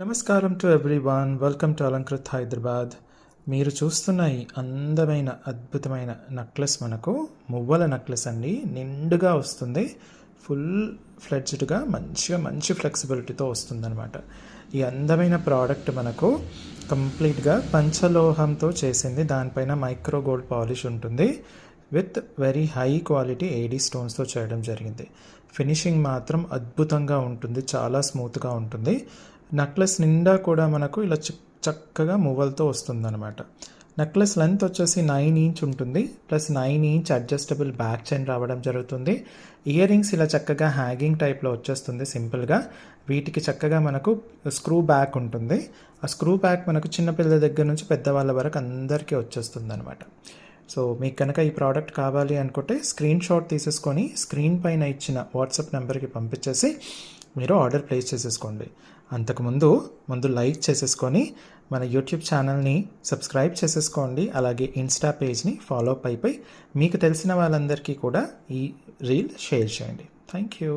నమస్కారం to everyone, welcome to Alankrit Hyderabad. మీరు చూస్తున్న ఈ అందమైన అద్భుతమైన నెక్లెస్ మనకు మువ్వల నెక్లెస్ అండి. నిండుగా వస్తుంది, ఫుల్ ఫ్లెడ్జ్డ్గా మంచి ఫ్లెక్సిబిలిటీతో వస్తుందన్నమాట. ఈ అందమైన ప్రోడక్ట్ మనకు కంప్లీట్గా పంచలోహంతో చేసింది. దానిపైన మైక్రో గోల్డ్ పాలిష్ ఉంటుంది. విత్ వెరీ హై క్వాలిటీ ఏడీ స్టోన్స్తో చేయడం జరిగింది. ఫినిషింగ్ మాత్రం అద్భుతంగా ఉంటుంది, చాలా స్మూత్గా ఉంటుంది. నెక్లెస్ నిండా కూడా మనకు ఇలా చక్కగా మువ్వలతో వస్తుందన్నమాట. నెక్లెస్ లెంత్ వచ్చేసి 9 ఇంచ్ ఉంటుంది, plus 9 inch adjustable back chain రావడం జరుగుతుంది. ఇయర్ రింగ్స్ ఇలా చక్కగా హ్యాంగింగ్ టైప్లో వచ్చేస్తుంది సింపుల్గా. వీటికి చక్కగా మనకు స్క్రూ బ్యాక్ ఉంటుంది. ఆ స్క్రూ బ్యాక్ మనకు చిన్నపిల్లల దగ్గర నుంచి పెద్దవాళ్ళ వరకు అందరికీ వచ్చేస్తుంది అనమాట. సో మీకు కనుక ఈ ప్రోడక్ట్ కావాలి అనుకుంటే స్క్రీన్ షాట్ తీసేసుకొని స్క్రీన్ పైన ఇచ్చిన వాట్సాప్ నెంబర్కి పంపించేసి మీరు ఆర్డర్ ప్లేస్ చేసేసుకోండి. ముందు లైక్ చేసేసుకొని మన యూట్యూబ్ ఛానల్ని సబ్స్క్రైబ్ చేసేసుకోండి. అలాగే ఇన్స్టా పేజ్ని ఫాలో అప్ అయిపోయి మీకు తెలిసిన వాళ్ళందరికీ కూడా ఈ రీల్ షేర్ చేయండి. Thank you.